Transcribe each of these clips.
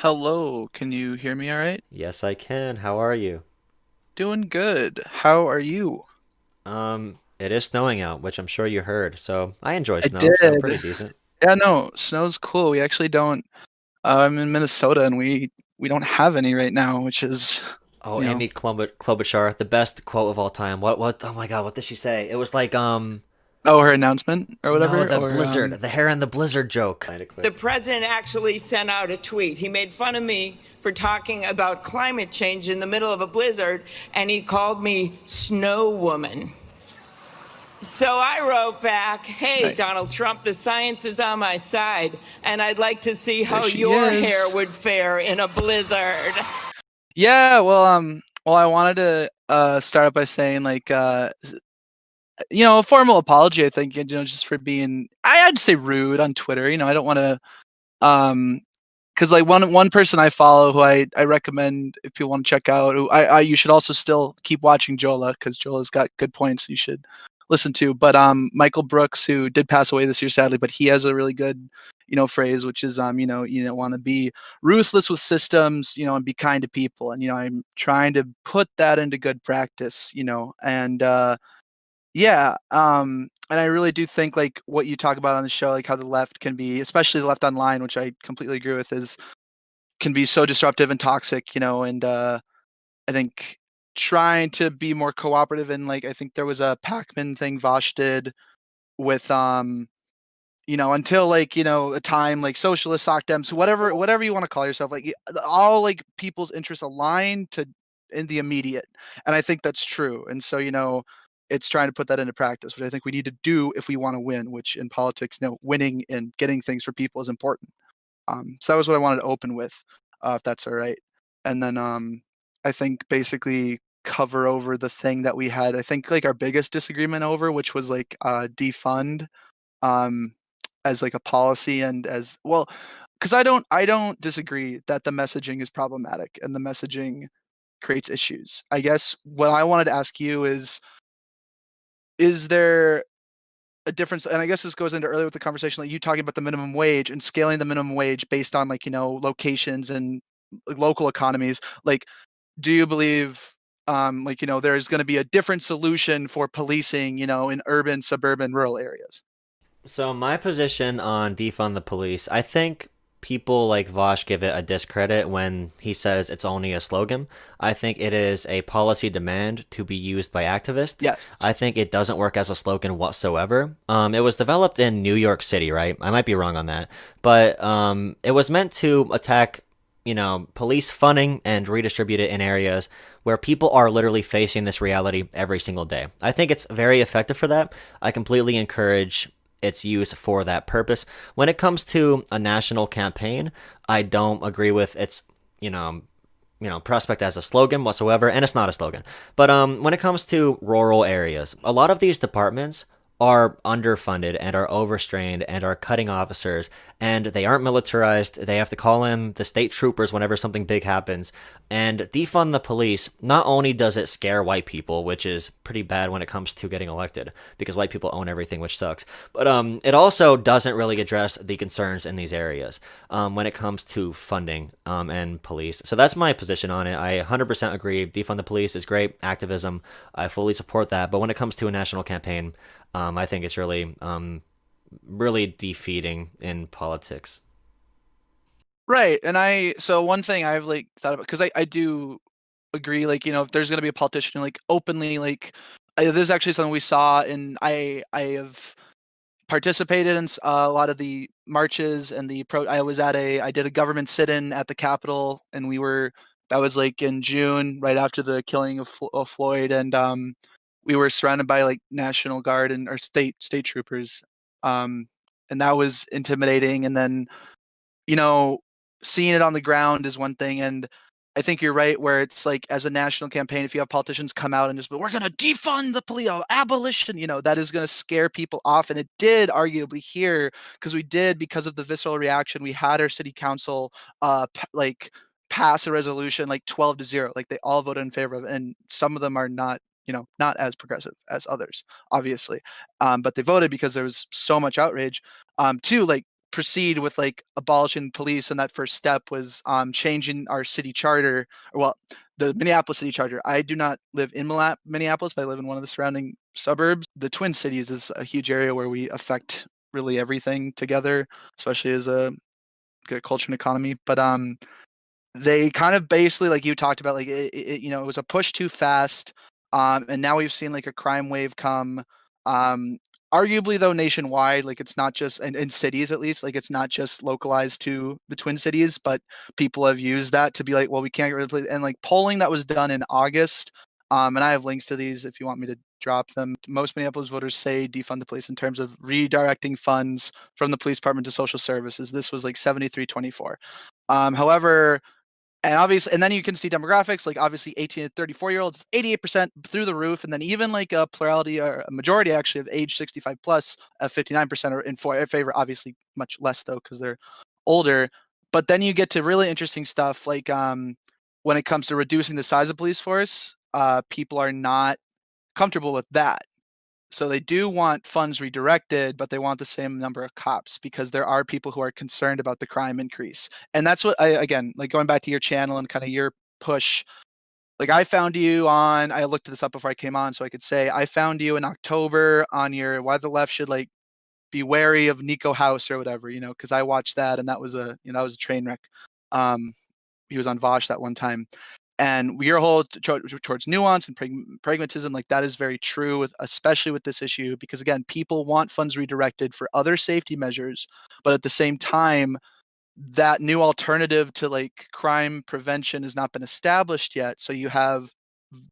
Hello, can you hear me all right? Yes, I can. How are you? Doing good. How are you? It is snowing out, which I'm sure you heard, so I enjoy I snow, so did. pretty decent. Yeah, no, snow's cool. We actually don't. I'm in Minnesota and we don't have any right now, which is, Oh, you know. Klobuchar, the best quote of all time. Oh my God, what did she say? It was like, Oh, her announcement or no, whatever, the or blizzard, the hair and the blizzard joke. Find it The quick. president actually sent out a tweet. He made fun of me for talking about climate change in the middle of a blizzard, and he called me Snow Woman. So I wrote back, hey, nice. Donald Trump, the science is on my side, and I'd like to see There how she your hair is. would fare in a blizzard. Yeah, well, I wanted to start out by saying a formal apology, I think, just for being I'd say rude on Twitter. I don't want to um 'cause, like, one person I follow who I recommend if you wanna check out, who I you should also still keep watching Jolah, 'cause Jolah's got good points you should listen to, but, Michael Brooks, who did pass away this year, sadly, but he has a really good, phrase, which is, you don't wanna be ruthless with systems, and be kind to people, and, I'm trying to put that into good practice, and, yeah, and I really do think, like, what you talk about on the show, like, how the left can be, especially the left online, which I completely agree with, is can be so disruptive and toxic, and I think trying to be more cooperative, and like I think there was a Pac-Man thing Vosh did with until like a time like socialist soc dems, whatever you want to call yourself, like all like people's interests align to in the immediate, and I think that's true, and so it's trying to put that into practice, which I think we need to do if we want to win, which in politics, winning and getting things for people is important. So that was what I wanted to open with, if that's all right. And then I think basically cover over the thing that we had. I think like our biggest disagreement over, which was like defund, um, as like a policy and as well, because I don't disagree that the messaging is problematic and the messaging creates issues. I guess what I wanted to ask you is there a difference, and I guess this goes into earlier with the conversation, like you talking about the minimum wage and scaling the minimum wage based on like locations and local economies. Like, do you believe like there's going to be a different solution for policing in urban, suburban, rural areas? So my position on defund the police, I think people like Vosh give it a discredit when he says it's only a slogan. I think it is a policy demand to be used by activists. Yes. I think it doesn't work as a slogan whatsoever. It was developed in New York City, right? I might be wrong on that, but it was meant to attack, police funding and redistribute it in areas where people are literally facing this reality every single day. I think it's very effective for that. I completely encourage its use for that purpose. When it comes to a national campaign, I don't agree with its, you know, prospect as a slogan whatsoever, and it's not a slogan. But when it comes to rural areas, a lot of these departments are underfunded and are overstrained and are cutting officers, and they aren't militarized. They have to call in the state troopers whenever something big happens. And defund the police, not only does it scare white people, which is pretty bad when it comes to getting elected, because white people own everything, which sucks, but it also doesn't really address the concerns in these areas when it comes to funding and police. So that's my position on it. I 100% agree. Defund the police is great. Activism, I fully support that. But when it comes to a national campaign, I think it's really defeating in politics. Right. And so one thing I've like thought about, because I do agree, like, if there's going to be a politician like openly, like, this is actually something we saw, and I have participated in a lot of the marches and I did a government sit-in at the Capitol, and that was like in June, right after the killing of Floyd, and we were surrounded by like National Guard and or state troopers, um, and that was intimidating. And then you know, seeing it on the ground is one thing, and I think you're right where it's like as a national campaign, if you have politicians come out and just, "We're gonna defund the police, abolition," that is gonna scare people off, and it did arguably here because because of the visceral reaction, we had our city council, like pass a resolution like 12-0, like they all voted in favor of it, and some of them are not. Not as progressive as others, obviously, but they voted because there was so much outrage. Two, like proceed with like abolishing police, and that first step was changing our city charter. Well, the Minneapolis city charter. I do not live in Minneapolis, but I live in one of the surrounding suburbs. The Twin Cities is a huge area where we affect really everything together, especially as a good culture and economy. But they kind of basically, like you talked about, like it was a push too fast, and now we've seen like a crime wave come. Um, Arguably though, nationwide, like it's not just in cities, at least, like it's not just localized to the Twin Cities, but people have used that to be like, well, we can't get rid of the police. And like polling that was done in August, and I have links to these if you want me to drop them. Most Minneapolis voters say defund the police in terms of redirecting funds from the police department to social services. This was like 73-24. However, and obviously, and then you can see demographics, like obviously 18 to 34-year-olds, 88% through the roof. And then even like a plurality or a majority actually of age 65 plus, 59% are in favor, obviously much less though, because they're older. But then you get to really interesting stuff like when it comes to reducing the size of police force, people are not comfortable with that. So they do want funds redirected, but they want the same number of cops because there are people who are concerned about the crime increase. And that's what again, like going back to your channel and kind of your push, like I found you on, I looked this up before I came on so I could say, I found you in October on your why the left should like be wary of Nico House or whatever, because I watched that and that was a train wreck. He was on Vosh that one time. And your whole towards nuance and pragmatism, like that is very true, especially with this issue, because again, people want funds redirected for other safety measures, but at the same time, that new alternative to like crime prevention has not been established yet. So you have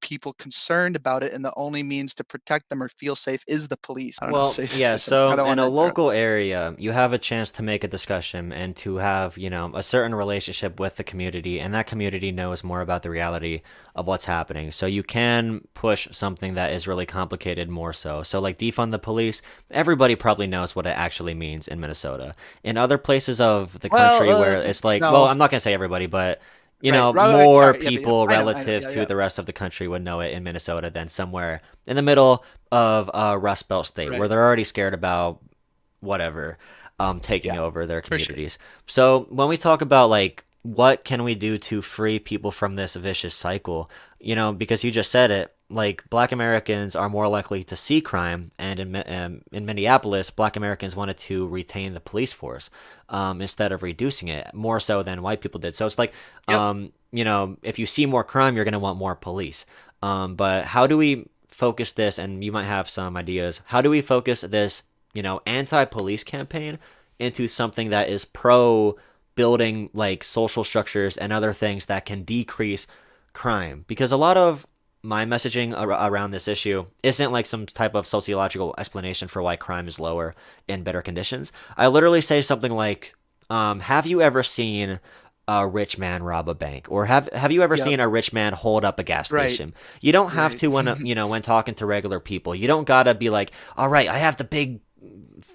people concerned about it, and the only means to protect them or feel safe is the police. I don't know how to say yeah, this. so in a local area, you have a chance to make a discussion and to have, a certain relationship with the community, and that community knows more about the reality of what's happening. So you can push something that is really complicated more so. So like defund the police, everybody probably knows what it actually means in Minnesota. In other places of the country where it's like, no. well, I'm not going to say everybody, but more people relative to the rest of the country would know it in Minnesota than somewhere in the middle of a Rust Belt state where they're already scared about whatever taking over their communities. So when we talk about like what can we do to free people from this vicious cycle, because you just said it, like Black Americans are more likely to see crime, and in Minneapolis, Black Americans wanted to retain the police force instead of reducing it, more so than white people did. So it's like, if you see more crime, you're going to want more police. But how do we focus this? And you might have some ideas. How do we focus this, anti-police campaign into something that is pro building like social structures and other things that can decrease crime? Because a lot of my messaging around this issue isn't like some type of sociological explanation for why crime is lower in better conditions. I literally say something like, have you ever seen a rich man rob a bank? Or have you ever seen a rich man hold up a gas station? You don't have to when when talking to regular people. You don't gotta be like, all right, I have the big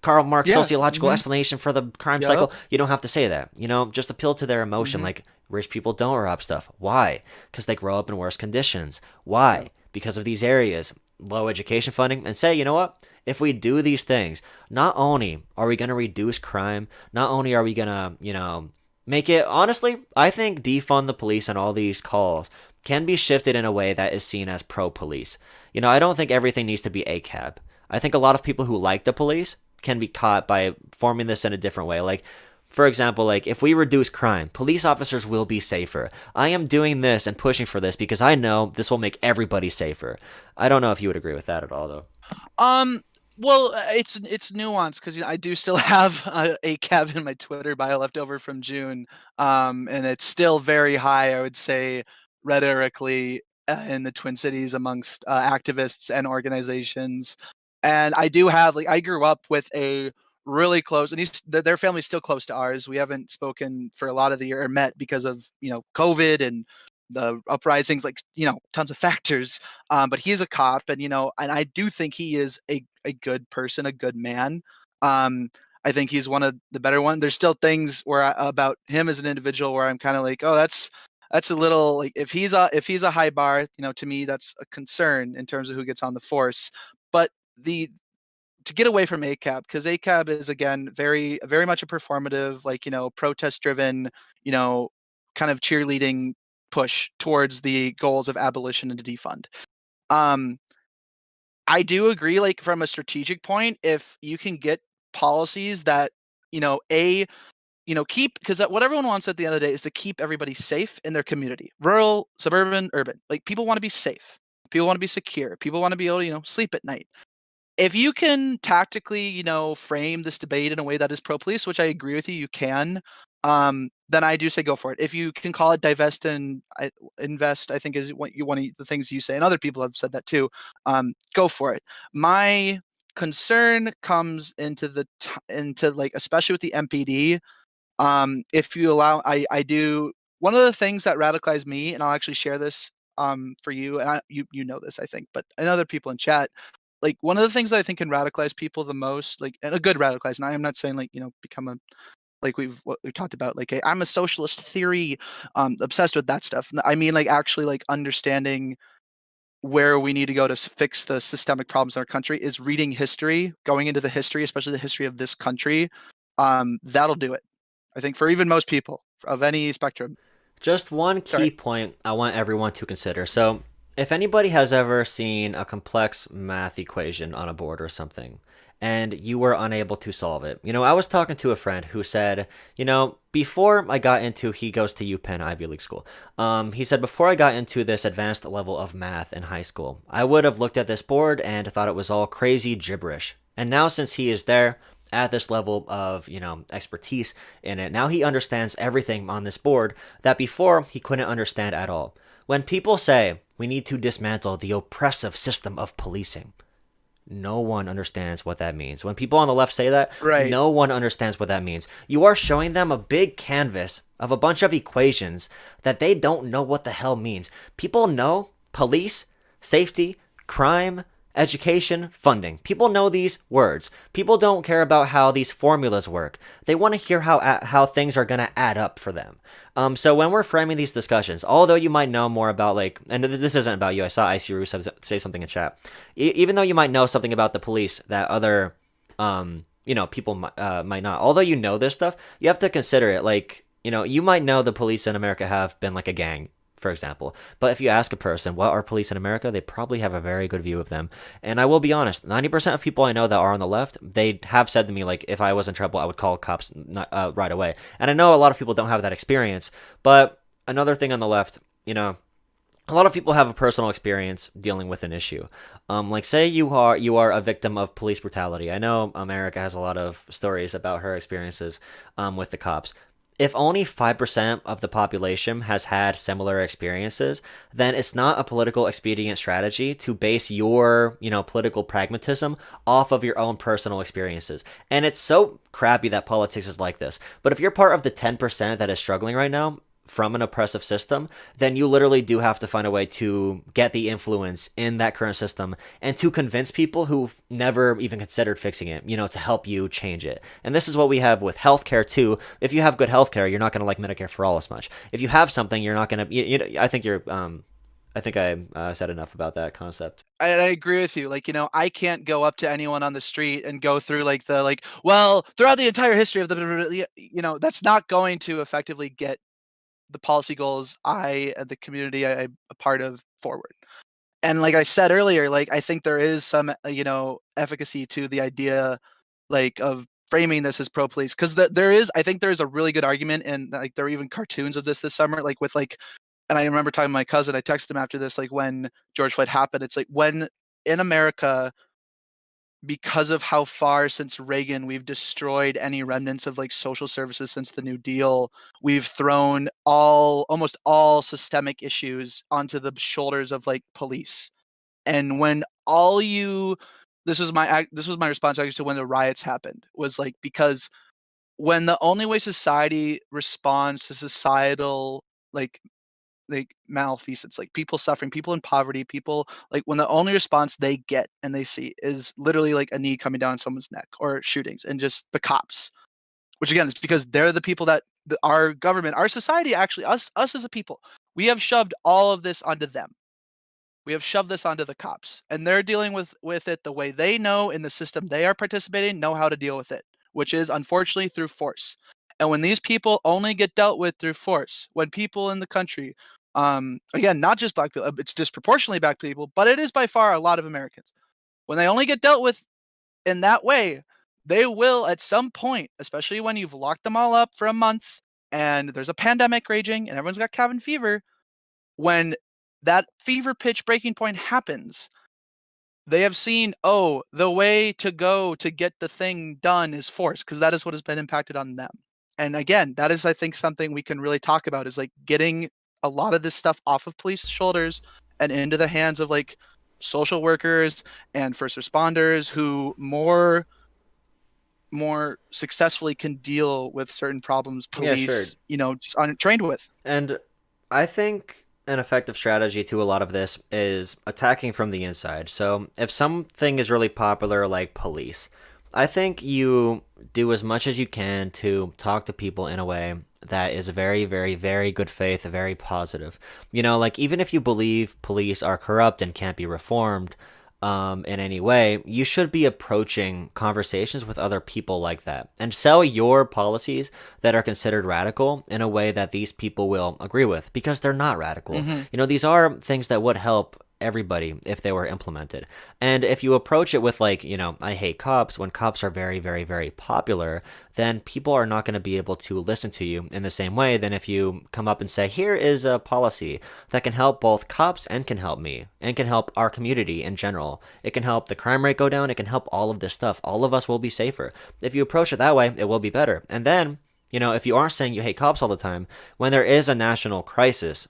Karl Marx sociological explanation for the crime cycle. You don't have to say that. Just appeal to their emotion. Like, rich people don't rob stuff. Why? Because they grow up in worse conditions. Why? Because of these areas, low education funding. And say, you know what? If we do these things, not only are we going to reduce crime, not only are we going to, make it, honestly, I think defund the police and all these calls can be shifted in a way that is seen as pro-police. I don't think everything needs to be ACAB. I think a lot of people who like the police can be caught by forming this in a different way. Like, for example, like if we reduce crime, police officers will be safer. I am doing this and pushing for this because I know this will make everybody safer. I don't know if you would agree with that at all, though. Well, it's nuanced because I do still have a cab in my Twitter bio left over from June, and it's still very high, I would say, rhetorically in the Twin Cities amongst activists and organizations. And I do have, like, I grew up with a really close, and their family's still close to ours. We haven't spoken for a lot of the year or met because of COVID and the uprisings, like tons of factors. But he is a cop, and and I do think he is a good person, a good man. I think he's one of the better ones. There's still things about him as an individual where I'm kind of like, oh, that's a little like if he's a high bar, to me that's a concern in terms of who gets on the force. But to get away from ACAB, because ACAB is, again, very much a performative, like, protest driven, kind of cheerleading push towards the goals of abolition and defund. I do agree, like, from a strategic point, if you can get policies that, keep, because what everyone wants at the end of the day is to keep everybody safe in their community, rural, suburban, urban. Like, people want to be safe, people want to be secure, people want to be able to, sleep at night. If you can tactically, frame this debate in a way that is pro-police, which I agree with you, you can, then I do say go for it. If you can call it divest and invest, I think is one of the things you say, and other people have said that too. Go for it. My concern comes into like, especially with the MPD. If you allow, I do, one of the things that radicalized me, and I'll actually share this for you, and you know this, I think, but and other people in chat. Like, one of the things that I think can radicalize people the most, like, and a good radicalize, and I'm not saying, like, become a, like, what we've talked about, like, hey, I'm a socialist theory, obsessed with that stuff. I mean, like, actually, like, understanding where we need to go to fix the systemic problems in our country is reading history, going into the history, especially the history of this country. That'll do it, I think, for even most people of any spectrum. Just one key point I want everyone to consider. So, if anybody has ever seen a complex math equation on a board or something, and you were unable to solve it, I was talking to a friend who said, before I got into, he goes to UPenn Ivy League school. He said, before I got into this advanced level of math in high school, I would have looked at this board and thought it was all crazy gibberish. And now, since he is there at this level of, expertise in it, now he understands everything on this board that before he couldn't understand at all. When people say we need to dismantle the oppressive system of policing, no one understands what that means. When people on the left say that, right, no one understands what that means. You are showing them a big canvas of a bunch of equations that they don't know what the hell means. People know police, safety, crime, education, funding. People know these words. People don't care about how these formulas work. They want to hear how things are going to add up for them. So when we're framing these discussions, although you might know more about, like, and this isn't about you, I saw Icy Roos say something in chat. Even though you might know something about the police that other, people might not. Although you know this stuff, you have to consider it. Like, you might know the police in America have been like a gang, for example. But if you ask a person, what are police in America? They probably have a very good view of them. And I will be honest, 90% of people I know that are on the left, they have said to me, like, if I was in trouble, I would call cops right away. And I know a lot of people don't have that experience. But another thing on the left, a lot of people have a personal experience dealing with an issue. Like, say you are a victim of police brutality. I know America has a lot of stories about her experiences with the cops. If only 5% of the population has had similar experiences, then it's not a political expedient strategy to base your, political pragmatism off of your own personal experiences. And it's so crappy that politics is like this. But if you're part of the 10% that is struggling right now from an oppressive system, then you literally do have to find a way to get the influence in that current system and to convince people who've never even considered fixing it, to help you change it. And this is what we have with healthcare too. If you have good healthcare, you're not going to like Medicare for all as much. If you have something, you're not going to, I think I said enough about that concept. I agree with you. Like, I can't go up to anyone on the street and go through well, throughout the entire history of that's not going to effectively get the policy goals the community I'm a part of forward. And like I said earlier, like, I think there is some, efficacy to the idea, like, of framing this as pro-police, because I think there is a really good argument, and like there are even cartoons of this summer, like with like, and I remember talking to my cousin, I texted him after this, like, when George Floyd happened, it's like, when in America, because of how far since Reagan we've destroyed any remnants of like social services since the New Deal, we've thrown almost all systemic issues onto the shoulders of like police. And when this was my response actually to when the riots happened, was like, because when the only way society responds to societal like malfeasance, like people suffering, people in poverty, people, like, when the only response they get and they see is literally like a knee coming down on someone's neck or shootings and just the cops, which again is because they're the people that our government, our society, actually us as a people, we have shoved all of this onto them. We have shoved this onto the cops, and they're dealing with it the way they know in the system they are participating, know how to deal with it, which is unfortunately through force. And when these people only get dealt with through force, when people in the country, again, not just black people, it's disproportionately black people, but it is by far a lot of Americans. When they only get dealt with in that way, they will at some point, especially when you've locked them all up for a month and there's a pandemic raging and everyone's got cabin fever, when that fever pitch breaking point happens, they have seen, oh, the way to go to get the thing done is force, because that is what has been impacted on them. And again, that is, I think, something we can really talk about is like getting a lot of this stuff off of police shoulders and into the hands of like social workers and first responders who more successfully can deal with certain problems police, just aren't trained with. And I think an effective strategy to a lot of this is attacking from the inside. So if something is really popular, like police, I think you do as much as you can to talk to people in a way that is very, very, very good faith, very positive. Like even if you believe police are corrupt and can't be reformed, in any way, you should be approaching conversations with other people like that and sell your policies that are considered radical in a way that these people will agree with, because they're not radical. These are things that would help everybody if they were implemented. And if you approach it with like, I hate cops, when cops are very, very, very popular, then people are not going to be able to listen to you in the same way than if you come up and say, here is a policy that can help both cops and can help me and can help our community in general. It can help the crime rate go down. It can help all of this stuff. All of us will be safer. If you approach it that way, it will be better. And then, if you aren't saying you hate cops all the time, when there is a national crisis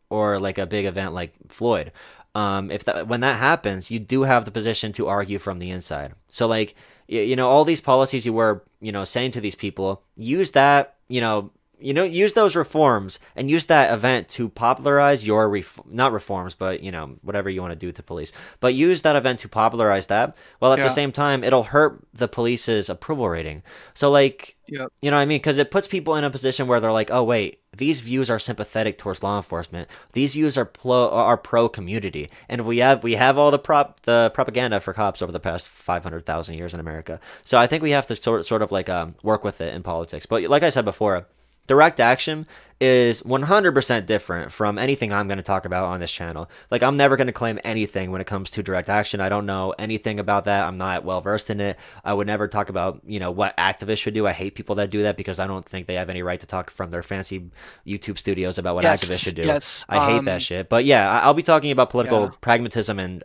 or like a big event like Floyd, when that happens, you do have the position to argue from the inside. So like, all these policies you were, saying to these people, use that, use those reforms and use that event to popularize your not reforms, but whatever you want to do to police, but use that event to popularize that, while at the same time it'll hurt the police's approval rating. So like, you know what I mean? Because it puts people in a position where they're like, oh wait, these views are sympathetic towards law enforcement. These views are pro community, and we have all the propaganda for cops over the past 500,000 years in America. So I think we have to sort of like work with it in politics. But like I said before, direct action is 100% different from anything I'm going to talk about on this channel. Like, I'm never going to claim anything when it comes to direct action. I don't know anything about that. I'm not well versed in it. I would never talk about, what activists should do. I hate people that do that because I don't think they have any right to talk from their fancy YouTube studios about what activists should do. Yes, I hate that shit. But yeah, I'll be talking about political pragmatism and,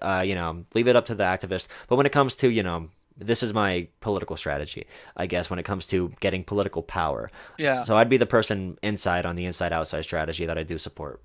leave it up to the activists. But when it comes to, this is my political strategy, I guess, when it comes to getting political power. Yeah. So I'd be the person inside on the inside-outside strategy that I do support.